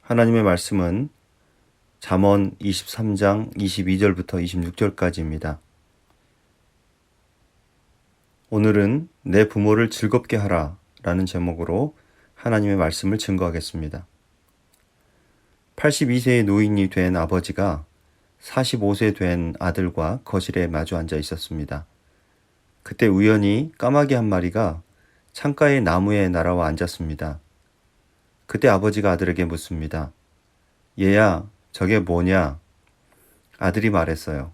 하나님의 말씀은 잠언 23장 22절부터 26절까지입니다. 오늘은 내 부모를 즐겁게 하라 라는 제목으로 하나님의 말씀을 증거하겠습니다. 82세의 노인이 된 아버지가 45세 된 아들과 거실에 마주 앉아 있었습니다. 그때 우연히 까마귀 한 마리가 창가의 나무에 날아와 앉았습니다. 그때 아버지가 아들에게 묻습니다. 얘야, 저게 뭐냐? 아들이 말했어요.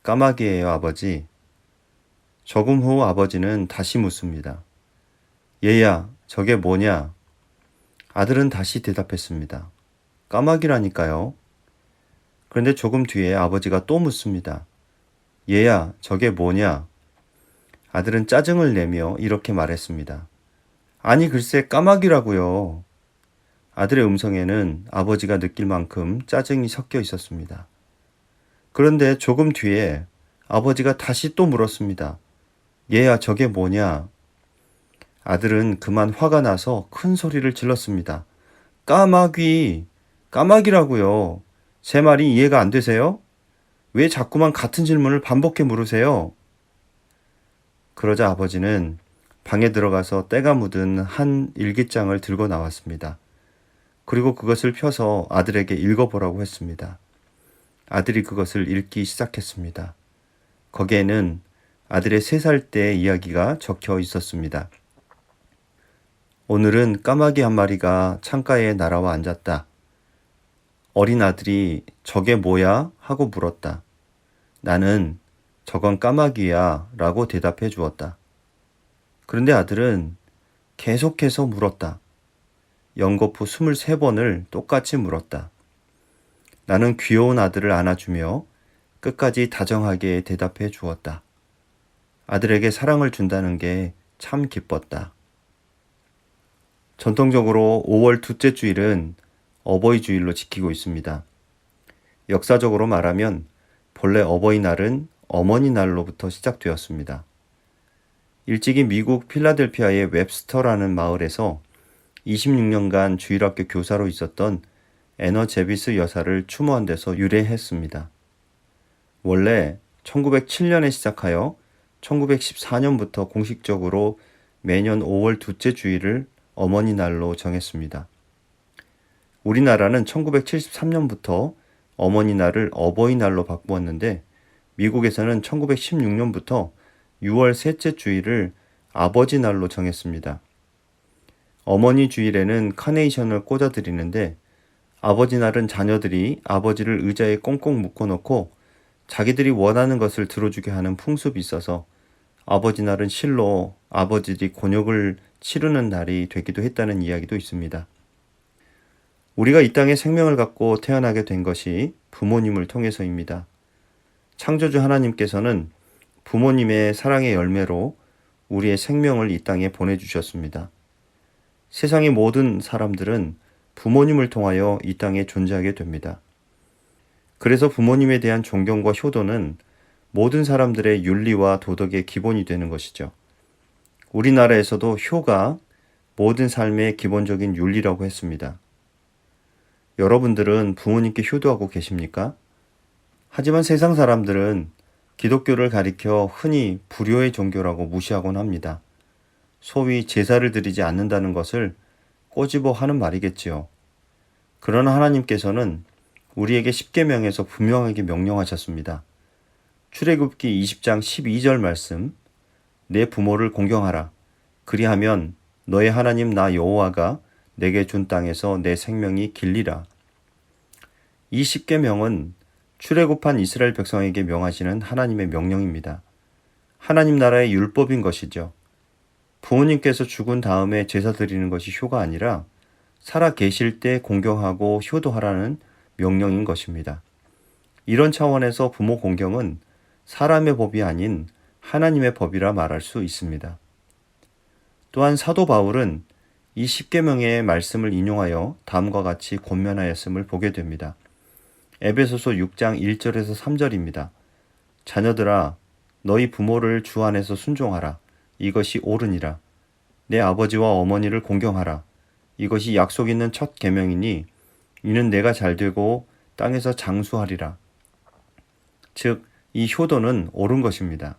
까마귀예요, 아버지. 조금 후 아버지는 다시 묻습니다. 얘야, 저게 뭐냐? 아들은 다시 대답했습니다. 까마귀라니까요. 그런데 조금 뒤에 아버지가 또 묻습니다. 얘야, 저게 뭐냐? 아들은 짜증을 내며 이렇게 말했습니다. 아니, 글쎄 까마귀라고요. 아들의 음성에는 아버지가 느낄 만큼 짜증이 섞여 있었습니다. 그런데 조금 뒤에 아버지가 다시 또 물었습니다. 얘야, 저게 뭐냐? 아들은 그만 화가 나서 큰 소리를 질렀습니다. 까마귀, 까마귀라고요. 제 말이 이해가 안 되세요? 왜 자꾸만 같은 질문을 반복해 물으세요? 그러자 아버지는 방에 들어가서 때가 묻은 한 일기장을 들고 나왔습니다. 그리고 그것을 펴서 아들에게 읽어보라고 했습니다. 아들이 그것을 읽기 시작했습니다. 거기에는 아들의 3살 때의 이야기가 적혀 있었습니다. 오늘은 까마귀 한 마리가 창가에 날아와 앉았다. 어린 아들이 저게 뭐야? 하고 물었다. 나는 저건 까마귀야 라고 대답해 주었다. 그런데 아들은 계속해서 물었다. 연거푸 23번을 똑같이 물었다. 나는 귀여운 아들을 안아주며 끝까지 다정하게 대답해 주었다. 아들에게 사랑을 준다는 게 참 기뻤다. 전통적으로 5월 둘째 주일은 어버이 주일로 지키고 있습니다. 역사적으로 말하면 본래 어버이날은 어머니 날로부터 시작되었습니다. 일찍이 미국 필라델피아의 웹스터라는 마을에서 26년간 주일학교 교사로 있었던 애너 제비스 여사를 추모한 데서 유래했습니다. 원래 1907년에 시작하여 1914년부터 공식적으로 매년 5월 둘째 주일을 어머니 날로 정했습니다. 우리나라는 1973년부터 어머니 날을 어버이날로 바꾸었는데 미국에서는 1916년부터 6월 셋째 주일을 아버지 날로 정했습니다. 어머니 주일에는 카네이션을 꽂아드리는데 아버지 날은 자녀들이 아버지를 의자에 꽁꽁 묶어놓고 자기들이 원하는 것을 들어주게 하는 풍습이 있어서 아버지 날은 실로 아버지들이 곤욕을 치르는 날이 되기도 했다는 이야기도 있습니다. 우리가 이 땅에 생명을 갖고 태어나게 된 것이 부모님을 통해서입니다. 창조주 하나님께서는 부모님의 사랑의 열매로 우리의 생명을 이 땅에 보내주셨습니다. 세상의 모든 사람들은 부모님을 통하여 이 땅에 존재하게 됩니다. 그래서 부모님에 대한 존경과 효도는 모든 사람들의 윤리와 도덕의 기본이 되는 것이죠. 우리나라에서도 효가 모든 삶의 기본적인 윤리라고 했습니다. 여러분들은 부모님께 효도하고 계십니까? 하지만 세상 사람들은 기독교를 가리켜 흔히 불효의 종교라고 무시하곤 합니다. 소위 제사를 드리지 않는다는 것을 꼬집어 하는 말이겠지요. 그러나 하나님께서는 우리에게 십계명에서 분명하게 명령하셨습니다. 출애굽기 20장 12절 말씀, 내 부모를 공경하라. 그리하면 너의 하나님 나 여호와가 내게 준 땅에서 내 생명이 길리라. 이 십계명은 출애굽한 이스라엘 백성에게 명하시는 하나님의 명령입니다. 하나님 나라의 율법인 것이죠. 부모님께서 죽은 다음에 제사 드리는 것이 효가 아니라 살아 계실 때 공경하고 효도하라는 명령인 것입니다. 이런 차원에서 부모 공경은 사람의 법이 아닌 하나님의 법이라 말할 수 있습니다. 또한 사도 바울은 이 십계명의 말씀을 인용하여 다음과 같이 권면하였음을 보게 됩니다. 에베소서 6장 1절에서 3절입니다. 자녀들아, 너희 부모를 주 안에서 순종하라. 이것이 옳으니라. 내 아버지와 어머니를 공경하라. 이것이 약속 있는 첫 계명이니 이는 내가 잘되고 땅에서 장수하리라. 즉, 이 효도는 옳은 것입니다.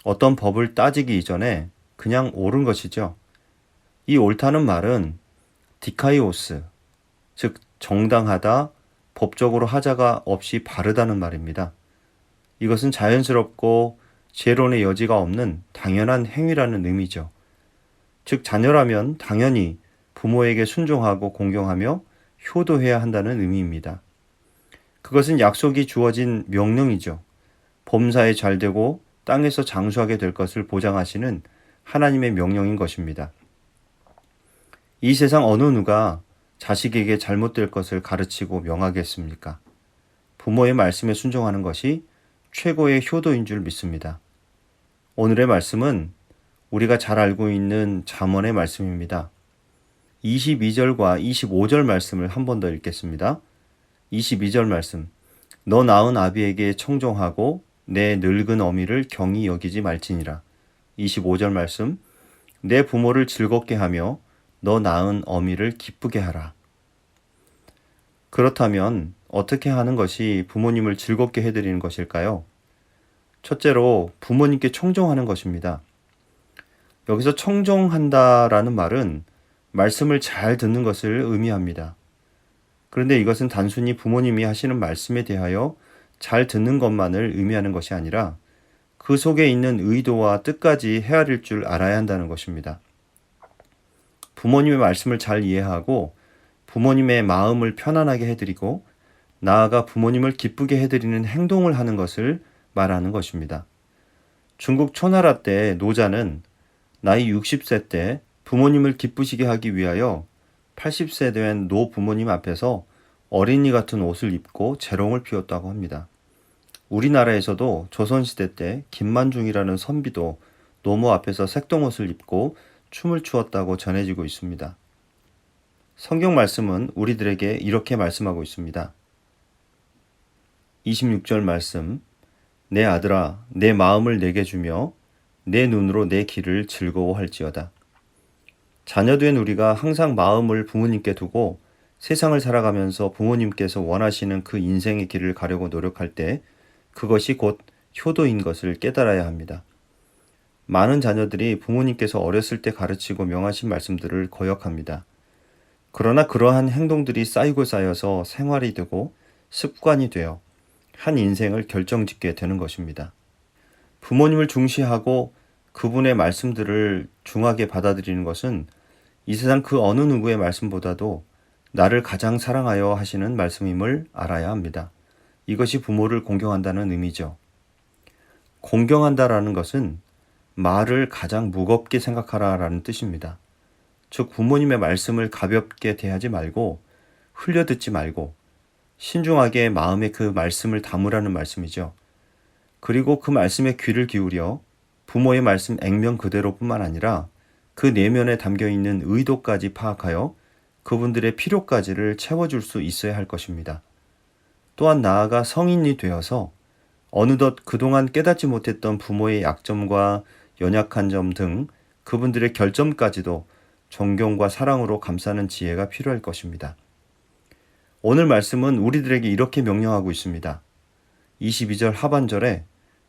어떤 법을 따지기 이전에 그냥 옳은 것이죠. 이 옳다는 말은 디카이오스, 즉 정당하다, 법적으로 하자가 없이 바르다는 말입니다. 이것은 자연스럽고 재론의 여지가 없는 당연한 행위라는 의미죠. 즉 자녀라면 당연히 부모에게 순종하고 공경하며 효도해야 한다는 의미입니다. 그것은 약속이 주어진 명령이죠. 범사에 잘되고 땅에서 장수하게 될 것을 보장하시는 하나님의 명령인 것입니다. 이 세상 어느 누가 자식에게 잘못될 것을 가르치고 명하겠습니까? 부모의 말씀에 순종하는 것이 최고의 효도인 줄 믿습니다. 오늘의 말씀은 우리가 잘 알고 있는 잠언의 말씀입니다. 22절과 25절 말씀을 한 번 더 읽겠습니다. 22절 말씀. 너 낳은 아비에게 청종하고 내 늙은 어미를 경히 여기지 말지니라. 25절 말씀. 내 부모를 즐겁게 하며 너 낳은 어미를 기쁘게 하라. 그렇다면 어떻게 하는 것이 부모님을 즐겁게 해드리는 것일까요? 첫째로 부모님께 청종하는 것입니다. 여기서 청종한다라는 말은 말씀을 잘 듣는 것을 의미합니다. 그런데 이것은 단순히 부모님이 하시는 말씀에 대하여 잘 듣는 것만을 의미하는 것이 아니라 그 속에 있는 의도와 뜻까지 헤아릴 줄 알아야 한다는 것입니다. 부모님의 말씀을 잘 이해하고 부모님의 마음을 편안하게 해드리고 나아가 부모님을 기쁘게 해드리는 행동을 하는 것을 말하는 것입니다. 중국 초나라 때 노자는 나이 60세 때 부모님을 기쁘시게 하기 위하여 80세 된 노부모님 앞에서 어린이 같은 옷을 입고 재롱을 피웠다고 합니다. 우리나라에서도 조선시대 때 김만중이라는 선비도 노모 앞에서 색동옷을 입고 춤을 추었다고 전해지고 있습니다. 성경 말씀은 우리들에게 이렇게 말씀하고 있습니다. 26절 말씀. 내 아들아, 내 마음을 내게 주며 내 눈으로 내 길을 즐거워할지어다. 자녀된 우리가 항상 마음을 부모님께 두고 세상을 살아가면서 부모님께서 원하시는 그 인생의 길을 가려고 노력할 때 그것이 곧 효도인 것을 깨달아야 합니다. 많은 자녀들이 부모님께서 어렸을 때 가르치고 명하신 말씀들을 거역합니다. 그러나 그러한 행동들이 쌓이고 쌓여서 생활이 되고 습관이 되어 한 인생을 결정짓게 되는 것입니다. 부모님을 중시하고 그분의 말씀들을 중하게 받아들이는 것은 이 세상 그 어느 누구의 말씀보다도 나를 가장 사랑하여 하시는 말씀임을 알아야 합니다. 이것이 부모를 공경한다는 의미죠. 공경한다라는 것은 말을 가장 무겁게 생각하라라는 뜻입니다. 즉 부모님의 말씀을 가볍게 대하지 말고 흘려듣지 말고 신중하게 마음에 그 말씀을 담으라는 말씀이죠. 그리고 그 말씀에 귀를 기울여 부모의 말씀 액면 그대로뿐만 아니라 그 내면에 담겨있는 의도까지 파악하여 그분들의 필요까지를 채워줄 수 있어야 할 것입니다. 또한 나아가 성인이 되어서 어느덧 그동안 깨닫지 못했던 부모의 약점과 연약한 점 등 그분들의 결점까지도 존경과 사랑으로 감싸는 지혜가 필요할 것입니다. 오늘 말씀은 우리들에게 이렇게 명령하고 있습니다. 22절 하반절에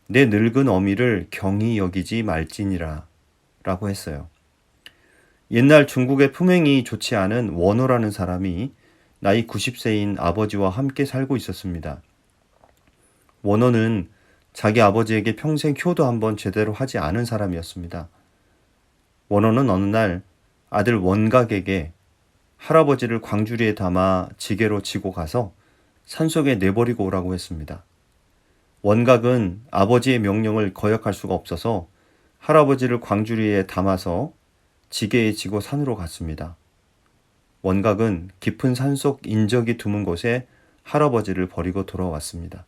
내 늙은 어미를 경히 여기지 말지니라 라고 했어요. 옛날 중국의 품행이 좋지 않은 원호라는 사람이 나이 90세인 아버지와 함께 살고 있었습니다. 원호는 자기 아버지에게 평생 효도 한번 제대로 하지 않은 사람이었습니다. 원호는 어느 날 아들 원각에게 할아버지를 광주리에 담아 지게로 지고 가서 산속에 내버리고 오라고 했습니다. 원각은 아버지의 명령을 거역할 수가 없어서 할아버지를 광주리에 담아서 지게에 지고 산으로 갔습니다. 원각은 깊은 산속 인적이 드문 곳에 할아버지를 버리고 돌아왔습니다.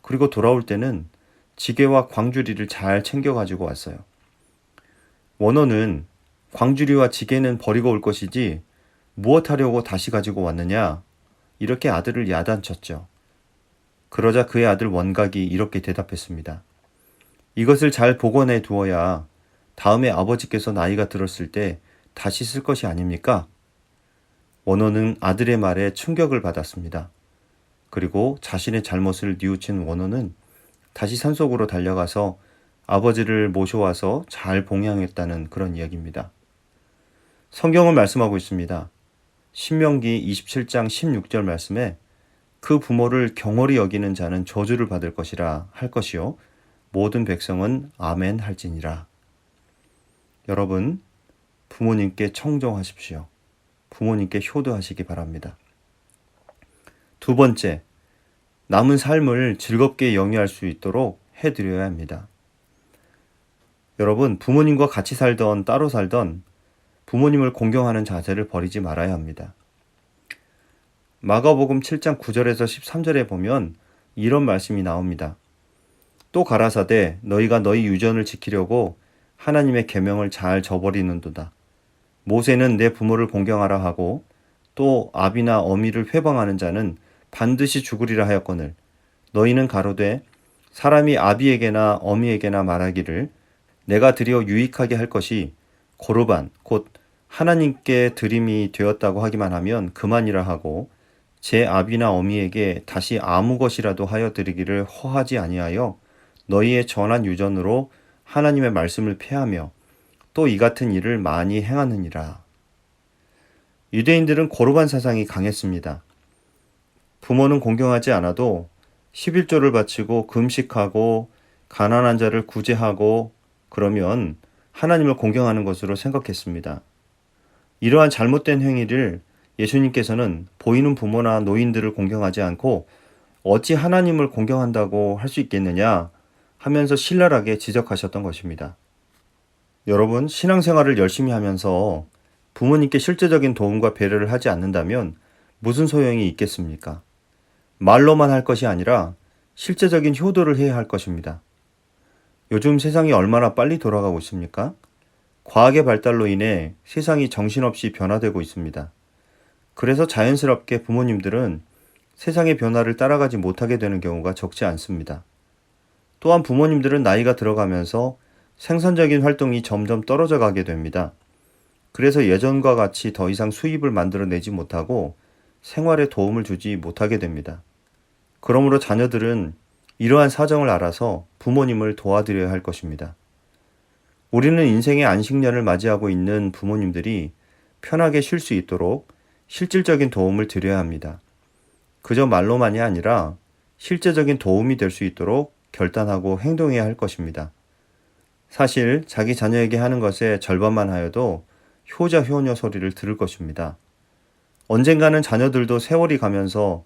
그리고 돌아올 때는 지게와 광주리를 잘 챙겨가지고 왔어요. 원호는 광주리와 지게는 버리고 올 것이지 무엇하려고 다시 가지고 왔느냐? 이렇게 아들을 야단쳤죠. 그러자 그의 아들 원각이 이렇게 대답했습니다. 이것을 잘 보관해 두어야 다음에 아버지께서 나이가 들었을 때 다시 쓸 것이 아닙니까? 원호는 아들의 말에 충격을 받았습니다. 그리고 자신의 잘못을 뉘우친 원호는 다시 산속으로 달려가서 아버지를 모셔와서 잘 봉양했다는 그런 이야기입니다. 성경은 말씀하고 있습니다. 신명기 27장 16절 말씀에 그 부모를 경홀히 여기는 자는 저주를 받을 것이라 할 것이요 모든 백성은 아멘 할지니라. 여러분, 부모님께 청정하십시오. 부모님께 효도하시기 바랍니다. 두 번째, 남은 삶을 즐겁게 영위할 수 있도록 해드려야 합니다. 여러분, 부모님과 같이 살던 따로 살던 부모님을 공경하는 자세를 버리지 말아야 합니다. 마가복음 7장 9절에서 13절에 보면 이런 말씀이 나옵니다. 또 가라사대 너희가 너희 유전을 지키려고 하나님의 계명을 잘 저버리는도다. 모세는 내 부모를 공경하라 하고 또 아비나 어미를 회방하는 자는 반드시 죽으리라 하였거늘 너희는 가로되 사람이 아비에게나 어미에게나 말하기를 내가 드려 유익하게 할 것이 고르반 곧 하나님께 드림이 되었다고 하기만 하면 그만이라 하고 제 아비나 어미에게 다시 아무 것이라도 하여 드리기를 허하지 아니하여 너희의 전한 유전으로 하나님의 말씀을 폐하며 또 이 같은 일을 많이 행하느니라. 유대인들은 고르반 사상이 강했습니다. 부모는 공경하지 않아도 11조를 바치고 금식하고 가난한 자를 구제하고 그러면 하나님을 공경하는 것으로 생각했습니다. 이러한 잘못된 행위를 예수님께서는 보이는 부모나 노인들을 공경하지 않고 어찌 하나님을 공경한다고 할 수 있겠느냐 하면서 신랄하게 지적하셨던 것입니다. 여러분, 신앙생활을 열심히 하면서 부모님께 실제적인 도움과 배려를 하지 않는다면 무슨 소용이 있겠습니까? 말로만 할 것이 아니라 실제적인 효도를 해야 할 것입니다. 요즘 세상이 얼마나 빨리 돌아가고 있습니까? 과학의 발달로 인해 세상이 정신없이 변화되고 있습니다. 그래서 자연스럽게 부모님들은 세상의 변화를 따라가지 못하게 되는 경우가 적지 않습니다. 또한 부모님들은 나이가 들어가면서 생산적인 활동이 점점 떨어져 가게 됩니다. 그래서 예전과 같이 더 이상 수입을 만들어내지 못하고 생활에 도움을 주지 못하게 됩니다. 그러므로 자녀들은 이러한 사정을 알아서 부모님을 도와드려야 할 것입니다. 우리는 인생의 안식년을 맞이하고 있는 부모님들이 편하게 쉴 수 있도록 실질적인 도움을 드려야 합니다. 그저 말로만이 아니라 실제적인 도움이 될 수 있도록 결단하고 행동해야 할 것입니다. 사실 자기 자녀에게 하는 것의 절반만 하여도 효자 효녀 소리를 들을 것입니다. 언젠가는 자녀들도 세월이 가면서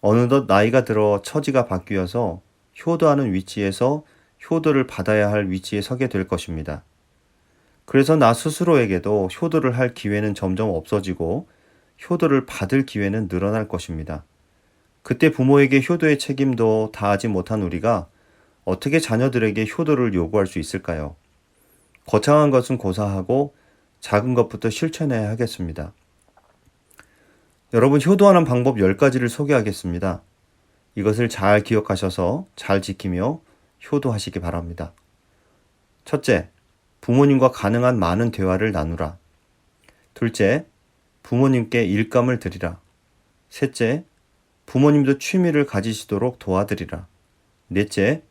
어느덧 나이가 들어 처지가 바뀌어서 효도하는 위치에서 효도를 받아야 할 위치에 서게 될 것입니다. 그래서 나 스스로에게도 효도를 할 기회는 점점 없어지고 효도를 받을 기회는 늘어날 것입니다. 그때 부모에게 효도의 책임도 다하지 못한 우리가 어떻게 자녀들에게 효도를 요구할 수 있을까요? 거창한 것은 고사하고 작은 것부터 실천해야 하겠습니다. 여러분, 효도하는 방법 10가지를 소개하겠습니다. 이것을 잘 기억하셔서 잘 지키며 효도하시기 바랍니다. 첫째, 부모님과 가능한 많은 대화를 나누라. 둘째, 부모님께 일감을 드리라. 셋째, 부모님도 취미를 가지시도록 도와드리라. 넷째,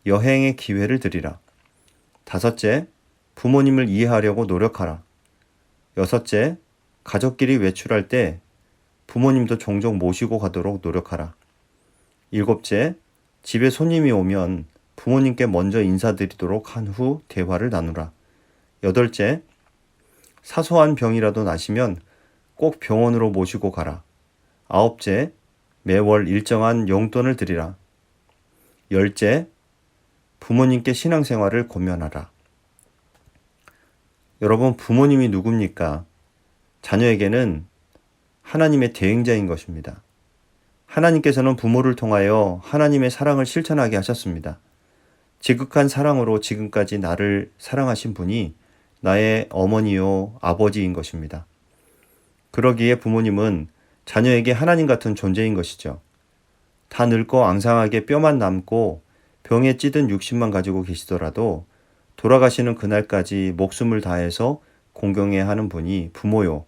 여행의 기회를 드리라. 다섯째, 부모님을 이해하려고 노력하라. 여섯째, 가족끼리 외출할 때 부모님도 종종 모시고 가도록 노력하라. 일곱째, 집에 손님이 오면 부모님께 먼저 인사드리도록 한 후 대화를 나누라. 여덟째, 사소한 병이라도 나시면 꼭 병원으로 모시고 가라. 아홉째, 매월 일정한 용돈을 드리라. 열째, 부모님께 신앙생활을 권면하라. 여러분, 부모님이 누굽니까? 자녀에게는 하나님의 대행자인 것입니다. 하나님께서는 부모를 통하여 하나님의 사랑을 실천하게 하셨습니다. 지극한 사랑으로 지금까지 나를 사랑하신 분이 나의 어머니요 아버지인 것입니다. 그러기에 부모님은 자녀에게 하나님 같은 존재인 것이죠. 다 늙고 앙상하게 뼈만 남고 병에 찌든 육신만 가지고 계시더라도 돌아가시는 그날까지 목숨을 다해서 공경해야 하는 분이 부모요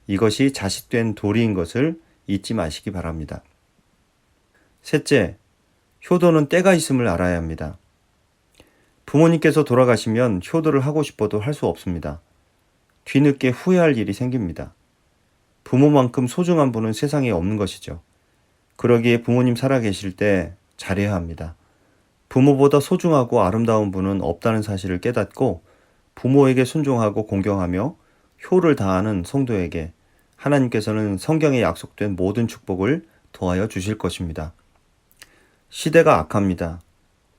이것이 자식된 도리인 것을 잊지 마시기 바랍니다. 셋째, 효도는 때가 있음을 알아야 합니다. 부모님께서 돌아가시면 효도를 하고 싶어도 할 수 없습니다. 뒤늦게 후회할 일이 생깁니다. 부모만큼 소중한 분은 세상에 없는 것이죠. 그러기에 부모님 살아계실 때 잘해야 합니다. 부모보다 소중하고 아름다운 분은 없다는 사실을 깨닫고 부모에게 순종하고 공경하며 효를 다하는 성도에게 하나님께서는 성경에 약속된 모든 축복을 더하여 주실 것입니다. 시대가 악합니다.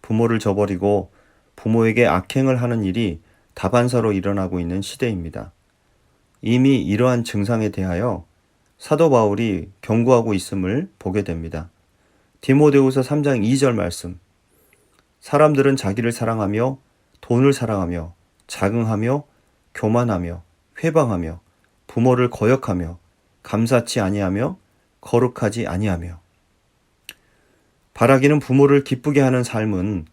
부모를 저버리고 부모에게 악행을 하는 일이 다반사로 일어나고 있는 시대입니다. 이미 이러한 증상에 대하여 사도 바울이 경고하고 있음을 보게 됩니다. 디모데후서 3장 2절 말씀. 사람들은 자기를 사랑하며 돈을 사랑하며 자긍하며 교만하며 회방하며 부모를 거역하며 감사치 아니하며 거룩하지 아니하며. 바라기는 부모를 기쁘게 하는 삶은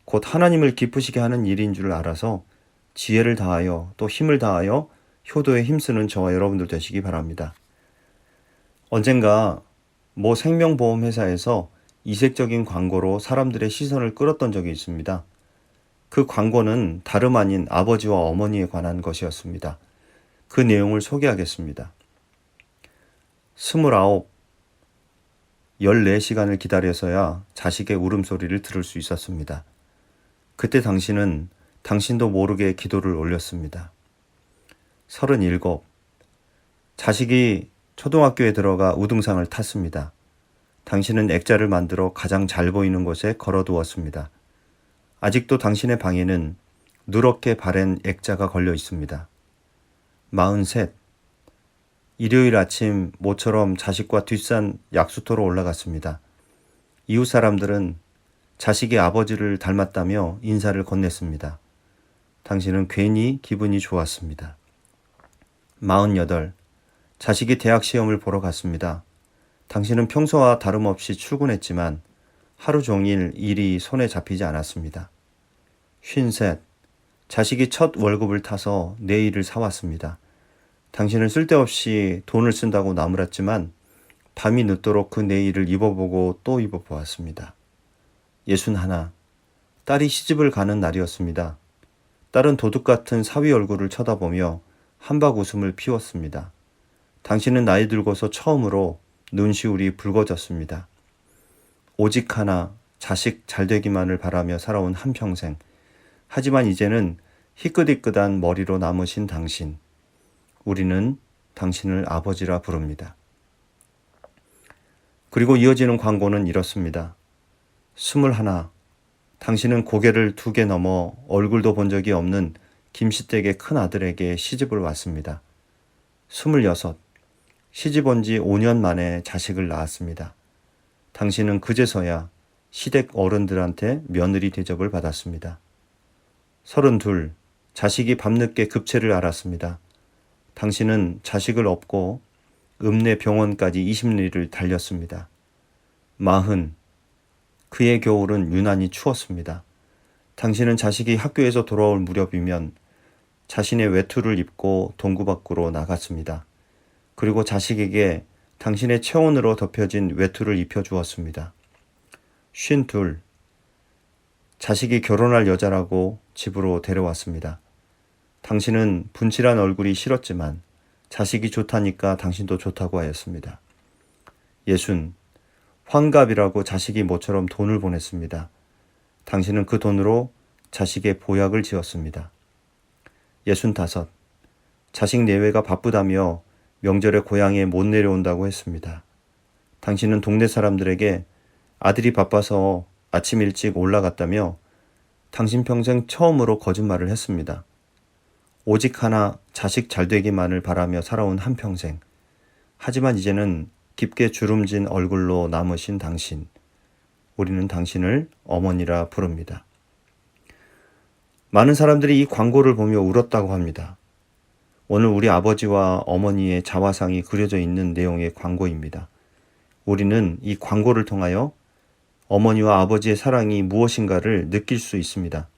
곧 하나님을 기쁘시게 하는 일인 줄 알아서 지혜를 다하여 또 힘을 다하여 효도에 힘쓰는 저와 여러분들 되시기 바랍니다. 언젠가 모 생명보험 회사에서 이색적인 광고로 사람들의 시선을 끌었던 적이 있습니다. 그 광고는 다름 아닌 아버지와 어머니에 관한 것이었습니다. 그 내용을 소개하겠습니다. 29, 14시간을 기다려서야 자식의 울음소리를 들을 수 있었습니다. 그때 당신은 당신도 모르게 기도를 올렸습니다. 37, 자식이 초등학교에 들어가 우등상을 탔습니다. 당신은 액자를 만들어 가장 잘 보이는 곳에 걸어두었습니다. 아직도 당신의 방에는 누렇게 바랜 액자가 걸려 있습니다. 43, 일요일 아침 모처럼 자식과 뒷산 약수터로 올라갔습니다. 이웃 사람들은 자식이 아버지를 닮았다며 인사를 건넸습니다. 당신은 괜히 기분이 좋았습니다. 48, 자식이 대학 시험을 보러 갔습니다. 당신은 평소와 다름없이 출근했지만 하루 종일 일이 손에 잡히지 않았습니다. 53, 자식이 첫 월급을 타서 네일을 사왔습니다. 당신은 쓸데없이 돈을 쓴다고 나무랐지만 밤이 늦도록 그 네일을 입어보고 또 입어보았습니다. 61, 딸이 시집을 가는 날이었습니다. 딸은 도둑 같은 사위 얼굴을 쳐다보며 한박 웃음을 피웠습니다. 당신은 나이 들고서 처음으로 눈시울이 붉어졌습니다. 오직 하나 자식 잘되기만을 바라며 살아온 한평생. 하지만 이제는 희끗희끗한 머리로 남으신 당신. 우리는 당신을 아버지라 부릅니다. 그리고 이어지는 광고는 이렇습니다. 21, 당신은 고개를 2개 넘어 얼굴도 본 적이 없는 김씨댁의 큰 아들에게 시집을 왔습니다. 26, 시집 온 지 5년 만에 자식을 낳았습니다. 당신은 그제서야 시댁 어른들한테 며느리 대접을 받았습니다. 32, 자식이 밤늦게 급체를 앓았습니다. 당신은 자식을 업고 읍내 병원까지 20리를 달렸습니다. 40, 그의 겨울은 유난히 추웠습니다. 당신은 자식이 학교에서 돌아올 무렵이면 자신의 외투를 입고 동구 밖으로 나갔습니다. 그리고 자식에게 당신의 체온으로 덮여진 외투를 입혀주었습니다. 52, 자식이 결혼할 여자라고 집으로 데려왔습니다. 당신은 분칠한 얼굴이 싫었지만 자식이 좋다니까 당신도 좋다고 하였습니다. 60, 환갑이라고 자식이 모처럼 돈을 보냈습니다. 당신은 그 돈으로 자식의 보약을 지었습니다. 65, 자식 내외가 바쁘다며 명절에 고향에 못 내려온다고 했습니다. 당신은 동네 사람들에게 아들이 바빠서 아침 일찍 올라갔다며 당신 평생 처음으로 거짓말을 했습니다. 오직 하나 자식 잘되기만을 바라며 살아온 한평생. 하지만 이제는 깊게 주름진 얼굴로 남으신 당신. 우리는 당신을 어머니라 부릅니다. 많은 사람들이 이 광고를 보며 울었다고 합니다. 오늘 우리 아버지와 어머니의 자화상이 그려져 있는 내용의 광고입니다. 우리는 이 광고를 통하여 어머니와 아버지의 사랑이 무엇인가를 느낄 수 있습니다.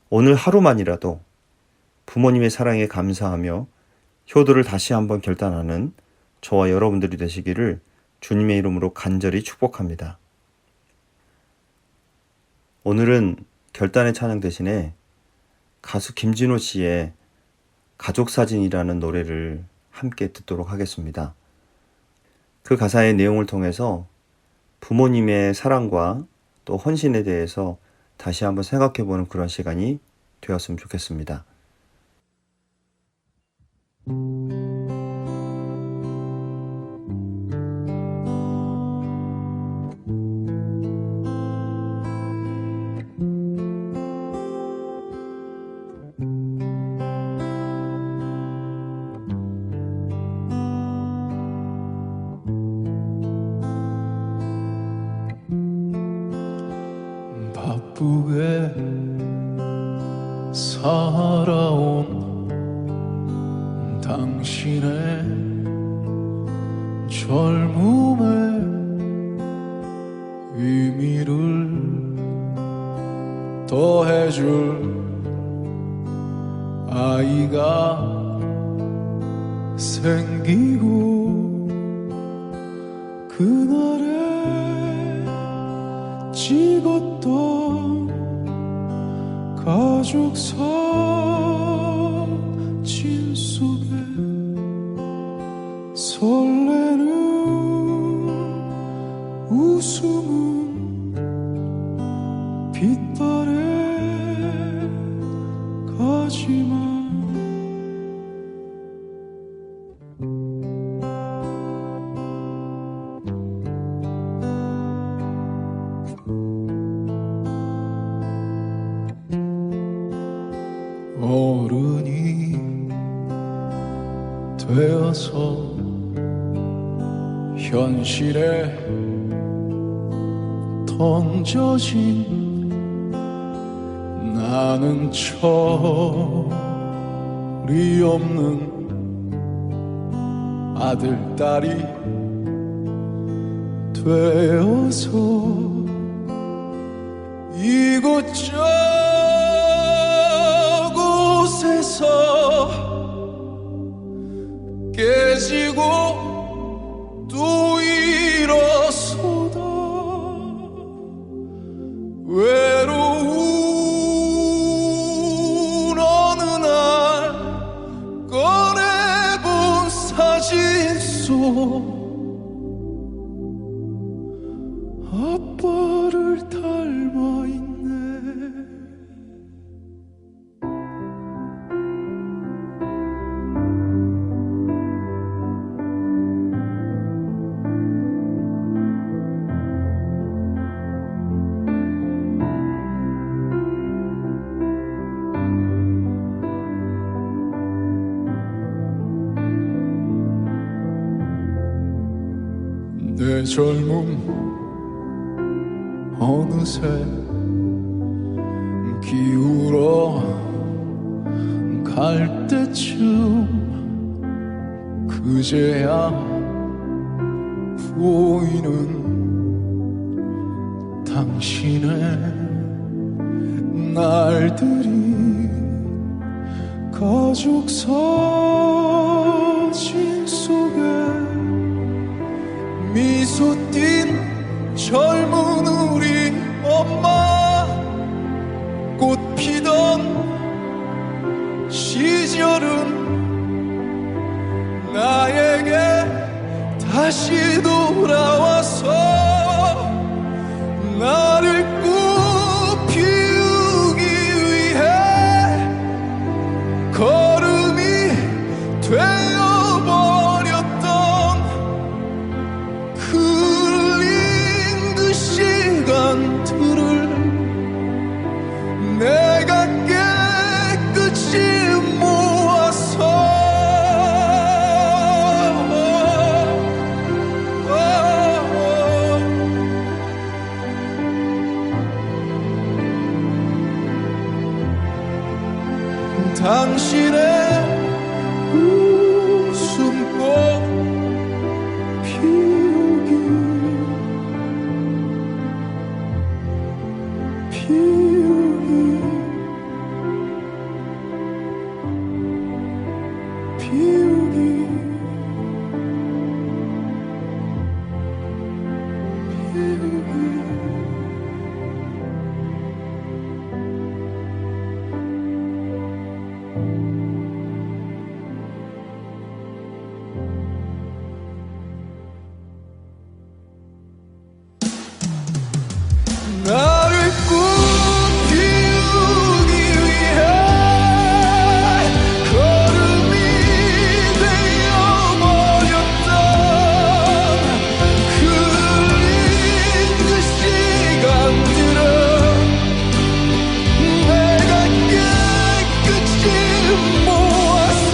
오늘 하루만이라도 부모님의 사랑에 감사하며 효도를 다시 한번 결단하는 저와 여러분들이 되시기를 주님의 이름으로 간절히 축복합니다. 오늘은 결단의 찬양 대신에 가수 김진호 씨의 가족사진이라는 노래를 함께 듣도록 하겠습니다. 그 가사의 내용을 통해서 부모님의 사랑과 또 헌신에 대해서 다시 한번 생각해보는 그런 시간이 되었으면 좋겠습니다. 바쁘게 살아온 당신의 젊음의 의미를 더해줄 아이가 생기고 그날에 찍었던 가족 사진 속에 설레는 웃음은 빛바래 가지만 어른이 되어서 현실에 던져진 나는 철이 없는 아들, 딸이 되어서 이곳저곳에서 깨지고 또 일어서다 외로운 어느 날 꺼내본 사진 속 아빠를 닮아 있네. 내 젊음 어느새 기울어 갈 때쯤 그제야 보이는 당신의 날들이 가족 사진 속에 미소 띤 젊은 우리 엄마 꽃 피던 시절은 나에게 다시 돌아와서 나를 꽃 피우기 위해 걸음이 되어버렸던 흘린 그 시간들을 내가 깨끗이 모아서 당신의 웃음꽃 피우기 피우기 피우기 나를 꿈피우기 위해 걸음이 되어버렸던 흘린 그 시간들은 내가 깨끗이 모아서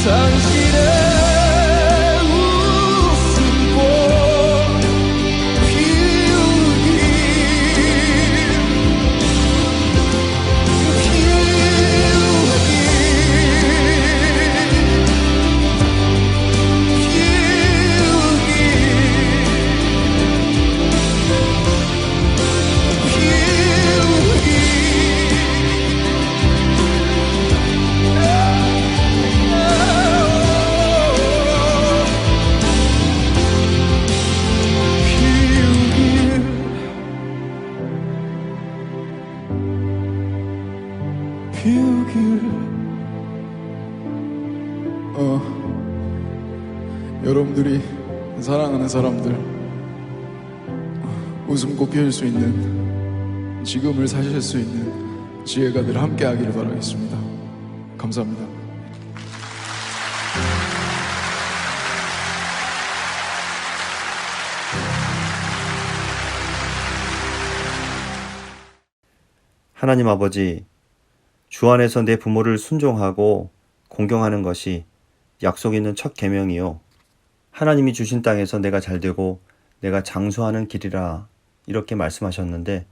당신의 웃음꽃 피우기 여러분들이 사랑하는 사람들 웃음꽃 피울 수 있는 지금을 사실 수 있는 지혜가 늘 함께 하기를 바라겠습니다. 감사합니다. 하나님 아버지, 주 안에서 내 부모를 순종하고 공경하는 것이 약속 있는 첫 계명이요. 하나님이 주신 땅에서 내가 잘되고 내가 장수하는 길이라 이렇게 말씀하셨는데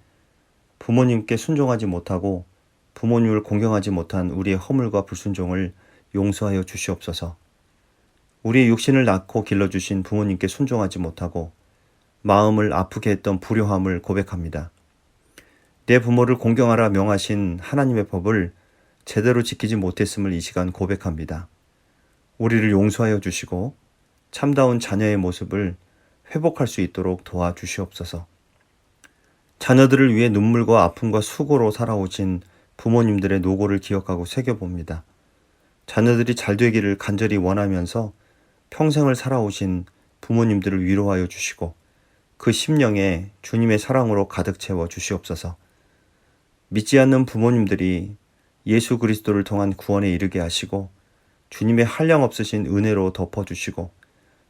부모님께 순종하지 못하고 부모님을 공경하지 못한 우리의 허물과 불순종을 용서하여 주시옵소서. 우리의 육신을 낳고 길러주신 부모님께 순종하지 못하고 마음을 아프게 했던 불효함을 고백합니다. 내 부모를 공경하라 명하신 하나님의 법을 제대로 지키지 못했음을 이 시간 고백합니다. 우리를 용서하여 주시고 참다운 자녀의 모습을 회복할 수 있도록 도와주시옵소서. 자녀들을 위해 눈물과 아픔과 수고로 살아오신 부모님들의 노고를 기억하고 새겨봅니다. 자녀들이 잘 되기를 간절히 원하면서 평생을 살아오신 부모님들을 위로하여 주시고 그 심령에 주님의 사랑으로 가득 채워 주시옵소서. 믿지 않는 부모님들이 예수 그리스도를 통한 구원에 이르게 하시고 주님의 한량없으신 은혜로 덮어주시고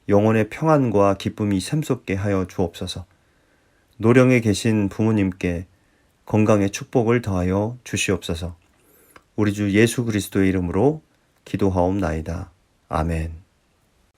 영혼의 평안과 기쁨이 샘솟게 하여 주옵소서. 노령에 계신 부모님께 건강의 축복을 더하여 주시옵소서. 우리 주 예수 그리스도의 이름으로 기도하옵나이다. 아멘.